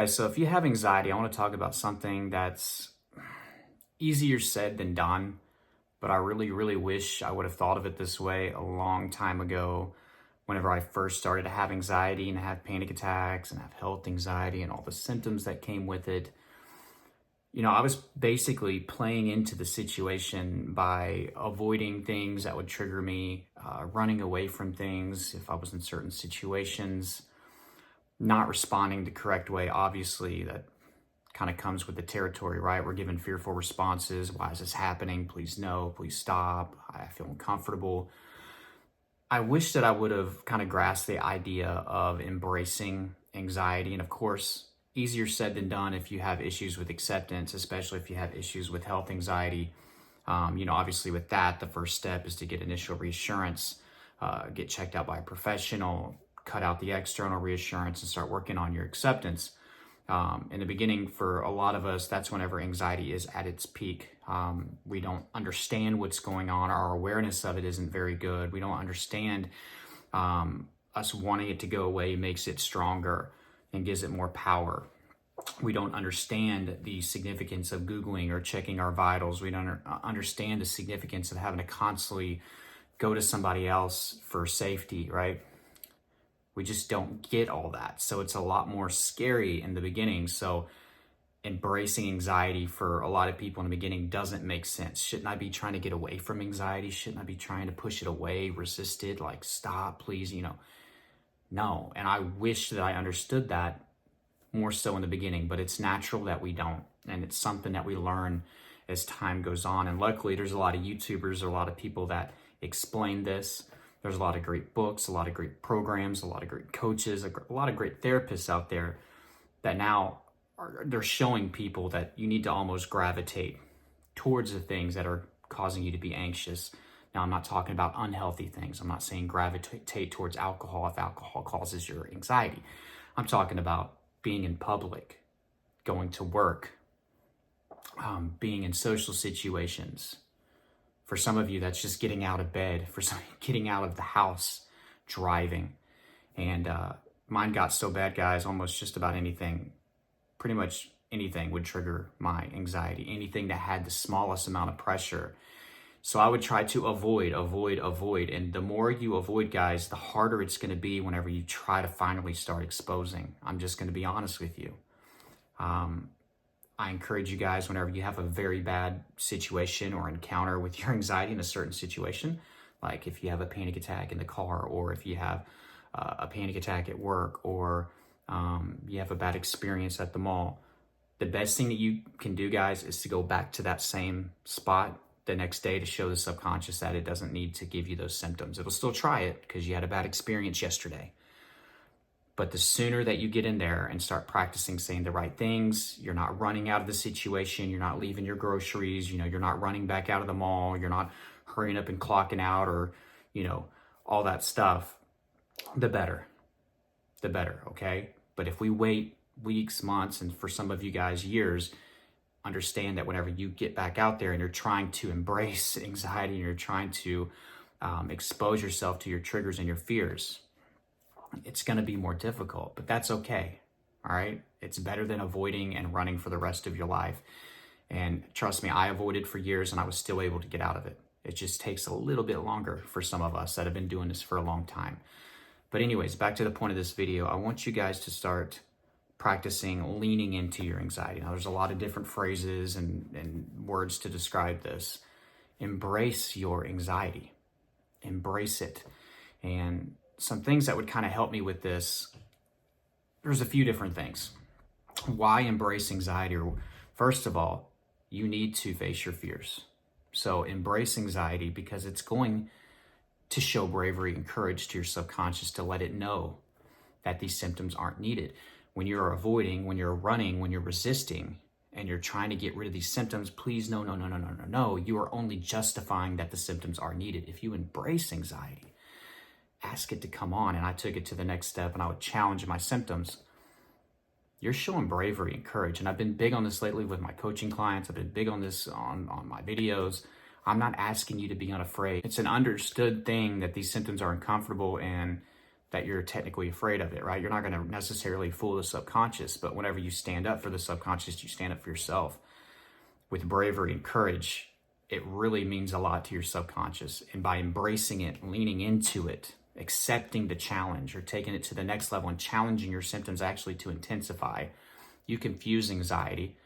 guys, so if you have anxiety, I want to talk about something that's easier said than done, but I really, really wish I would have thought of it this way a long time ago whenever I first started to have anxiety and have panic attacks and have health anxiety and all the symptoms that came with it. I was basically playing into the situation by avoiding things that would trigger me, running away from things if I was in certain situations, not responding the correct way. Obviously, that kind of comes with the territory, right? We're given fearful responses. Why is this happening? Please no, please stop. I feel uncomfortable. I wish that I would have kind of grasped the idea of embracing anxiety. And of course, easier said than done if you have issues with acceptance, especially if you have issues with health anxiety. Obviously with that, the first step is to get initial reassurance, get checked out by a professional, cut out the external reassurance and start working on your acceptance. In the beginning, for a lot of us, that's whenever anxiety is at its peak. We don't understand what's going on. Our awareness of it isn't very good. We don't understand us wanting it to go away makes it stronger and gives it more power. We don't understand the significance of Googling or checking our vitals. We don't understand the significance of having to constantly go to somebody else for safety, right? We just don't get all that. So it's a lot more scary in the beginning. So embracing anxiety for a lot of people in the beginning doesn't make sense. Shouldn't I be trying to get away from anxiety? Shouldn't I be trying to push it away, resist it, like stop, please, No. And I wish that I understood that more so in the beginning, but it's natural that we don't. And it's something that we learn as time goes on. And luckily there's a lot of YouTubers, a lot of people that explain this. There's a lot of great books, a lot of great programs, a lot of great coaches, a lot of great therapists out there that now they're showing people that you need to almost gravitate towards the things that are causing you to be anxious. Now, I'm not talking about unhealthy things. I'm not saying gravitate towards alcohol if alcohol causes your anxiety. I'm talking about being in public, going to work, being in social situations. For some of you, that's just getting out of bed. For some, getting out of the house, driving. And mine got so bad, guys, almost just about anything, pretty much anything would trigger my anxiety. Anything that had the smallest amount of pressure. So I would try to avoid. And the more you avoid, guys, the harder it's going to be whenever you try to finally start exposing. I'm just going to be honest with you. I encourage you guys, whenever you have a very bad situation or encounter with your anxiety in a certain situation, like if you have a panic attack in the car, or if you have a panic attack at work, or you have a bad experience at the mall, the best thing that you can do, guys, is to go back to that same spot the next day to show the subconscious that it doesn't need to give you those symptoms. It'll still try it because you had a bad experience yesterday. But the sooner that you get in there and start practicing saying the right things, you're not running out of the situation, you're not leaving your groceries, you're not running back out of the mall, you're not hurrying up and clocking out, or, all that stuff, the better, okay? But if we wait weeks, months, and for some of you guys, years, understand that whenever you get back out there and you're trying to embrace anxiety and you're trying to expose yourself to your triggers and your fears, it's going to be more difficult, but that's okay. All right. It's better than avoiding and running for the rest of your life. And trust me, I avoided for years and I was still able to get out of it. It just takes a little bit longer for some of us that have been doing this for a long time. But anyways, back to the point of this video, I want you guys to start practicing leaning into your anxiety. Now, there's a lot of different phrases and words to describe this. Embrace your anxiety. Embrace it. And some things that would kind of help me with this, there's a few different things. Why embrace anxiety? First of all, you need to face your fears. So embrace anxiety because it's going to show bravery and courage to your subconscious to let it know that these symptoms aren't needed. When you're avoiding, when you're running, when you're resisting, and you're trying to get rid of these symptoms, please, no. You are only justifying that the symptoms are needed. If you embrace anxiety, ask it to come on. And I took it to the next step and I would challenge my symptoms. You're showing bravery and courage. And I've been big on this lately with my coaching clients. I've been big on this on my videos. I'm not asking you to be unafraid. It's an understood thing that these symptoms are uncomfortable and that you're technically afraid of it, right? You're not going to necessarily fool the subconscious, but whenever you stand up for the subconscious, you stand up for yourself with bravery and courage. It really means a lot to your subconscious. And by embracing it, leaning into it, accepting the challenge, or taking it to the next level and challenging your symptoms actually to intensify, you confuse anxiety,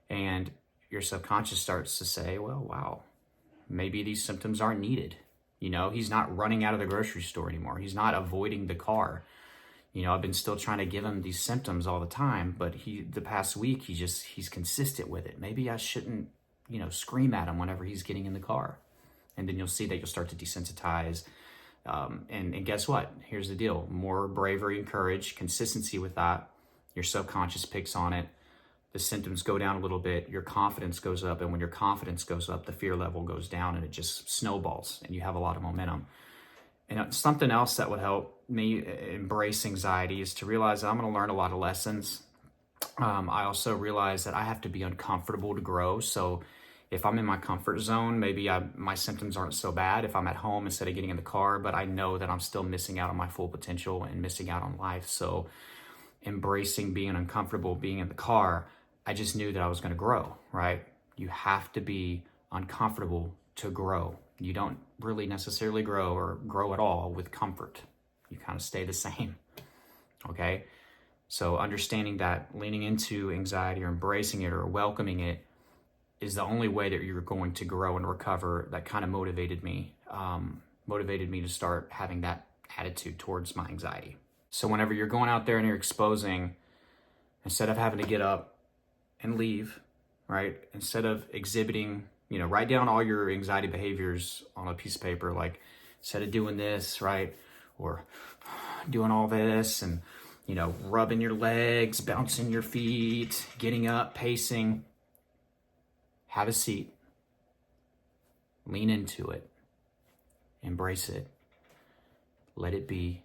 and your subconscious starts to say, well, wow, maybe these symptoms aren't needed. He's not running out of the grocery store anymore. He's not avoiding the car. I've been still trying to give him these symptoms all the time, but the past week, he's consistent with it. Maybe I shouldn't, scream at him whenever he's getting in the car. And then you'll see that you'll start to desensitize. And guess what? Here's the deal. More bravery and courage, consistency with that. Your subconscious picks on it. The symptoms go down a little bit, your confidence goes up, and when your confidence goes up, the fear level goes down, and it just snowballs, and you have a lot of momentum. And something else that would help me embrace anxiety is to realize that I'm going to learn a lot of lessons. I also realize that I have to be uncomfortable to grow. So if I'm in my comfort zone, maybe my symptoms aren't so bad if I'm at home instead of getting in the car, but I know that I'm still missing out on my full potential and missing out on life. So embracing being uncomfortable, being in the car, I just knew that I was going to grow, right? You have to be uncomfortable to grow. You don't really necessarily grow or grow at all with comfort. You kind of stay the same, okay? So understanding that leaning into anxiety or embracing it or welcoming it is the only way that you're going to grow and recover. That kind of motivated me to start having that attitude towards my anxiety. So whenever you're going out there and you're exposing, instead of having to get up and leave, right? Instead of exhibiting, write down all your anxiety behaviors on a piece of paper, like instead of doing this, right? Or doing all this and, rubbing your legs, bouncing your feet, getting up, pacing, have a seat, lean into it, embrace it, let it be.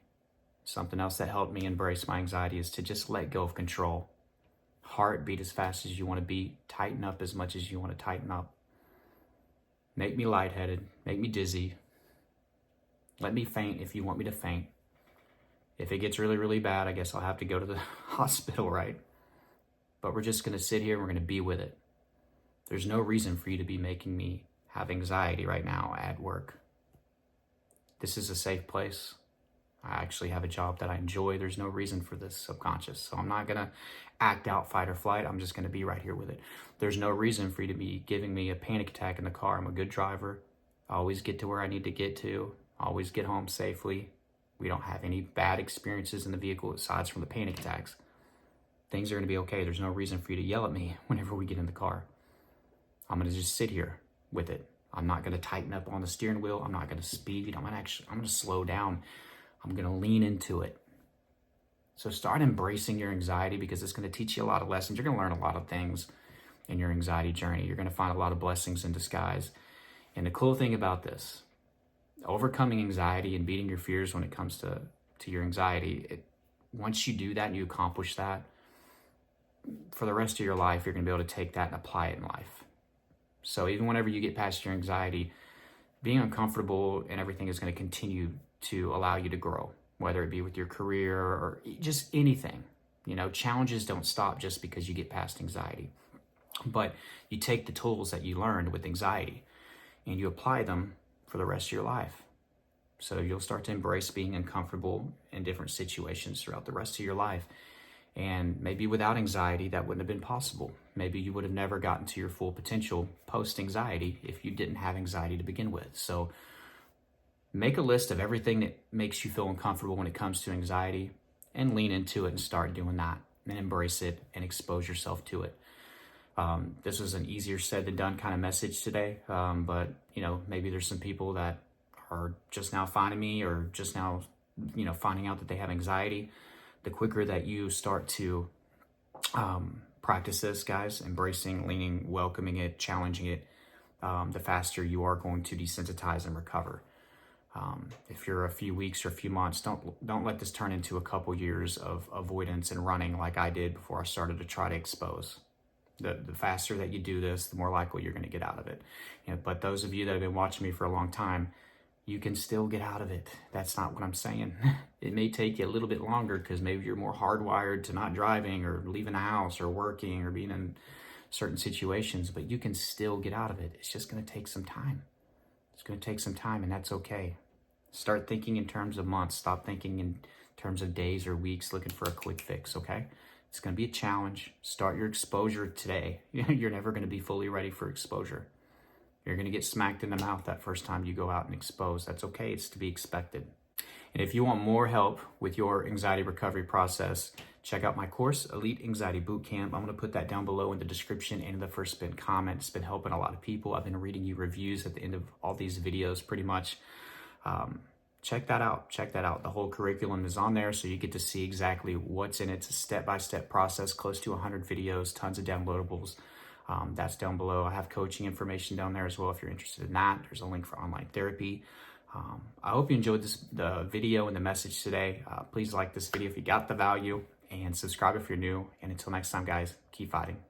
Something else that helped me embrace my anxiety is to just let go of control. Heart beat as fast as you want to beat, tighten up as much as you want to tighten up. Make me lightheaded, make me dizzy. Let me faint if you want me to faint. If it gets really, really bad, I guess I'll have to go to the hospital, right? But we're just going to sit here and we're going to be with it. There's no reason for you to be making me have anxiety right now at work. This is a safe place. I actually have a job that I enjoy. There's no reason for this subconscious. So I'm not going to act out fight or flight. I'm just going to be right here with it. There's no reason for you to be giving me a panic attack in the car. I'm a good driver. I always get to where I need to get to. I always get home safely. We don't have any bad experiences in the vehicle aside from the panic attacks. Things are going to be okay. There's no reason for you to yell at me whenever we get in the car. I'm going to just sit here with it. I'm not going to tighten up on the steering wheel. I'm not going to speed. I'm going to slow down. I'm going to lean into it. So start embracing your anxiety because it's going to teach you a lot of lessons. You're going to learn a lot of things in your anxiety journey. You're going to find a lot of blessings in disguise. And the cool thing about this, overcoming anxiety and beating your fears when it comes to your anxiety, once you do that and you accomplish that, for the rest of your life, you're going to be able to take that and apply it in life. So even whenever you get past your anxiety, being uncomfortable and everything is going to continue to allow you to grow, whether it be with your career or just anything. Challenges don't stop just because you get past anxiety. But you take the tools that you learned with anxiety and you apply them for the rest of your life. So you'll start to embrace being uncomfortable in different situations throughout the rest of your life. And maybe without anxiety, that wouldn't have been possible. Maybe you would have never gotten to your full potential post-anxiety if you didn't have anxiety to begin with. So make a list of everything that makes you feel uncomfortable when it comes to anxiety and lean into it and start doing that and embrace it and expose yourself to it. This was an easier said than done kind of message today. But maybe there's some people that are just now finding me or just now, finding out that they have anxiety. The quicker that you start to practice this, guys, embracing, leaning, welcoming it, challenging it, the faster you are going to desensitize and recover. If you're a few weeks or a few months, don't let this turn into a couple years of avoidance and running like I did before I started to try to expose. The faster that you do this, the more likely you're going to get out of it. But those of you that have been watching me for a long time, you can still get out of it. That's not what I'm saying. It may take you a little bit longer because maybe you're more hardwired to not driving or leaving the house or working or being in certain situations, but you can still get out of it. It's just going to take some time. It's going to take some time, and that's okay. Start thinking in terms of months. Stop thinking in terms of days or weeks looking for a quick fix, okay? It's going to be a challenge. Start your exposure today. You're never going to be fully ready for exposure. You're going to get smacked in the mouth that first time you go out and expose. That's okay. It's to be expected. And if you want more help with your anxiety recovery process, check out my course, Elite Anxiety Bootcamp. I'm going to put that down below in the description and in the first pinned comment. It's been helping a lot of people. I've been reading you reviews at the end of all these videos pretty much. Check that out. Check that out. The whole curriculum is on there, so you get to see exactly what's in it. It's a step-by-step process, close to 100 videos, tons of downloadables. That's down below. I have coaching information down there as well if you're interested in that. There's a link for online therapy. I hope you enjoyed the video and the message today. Please like this video if you got the value, and subscribe if you're new. And until next time, guys, keep fighting.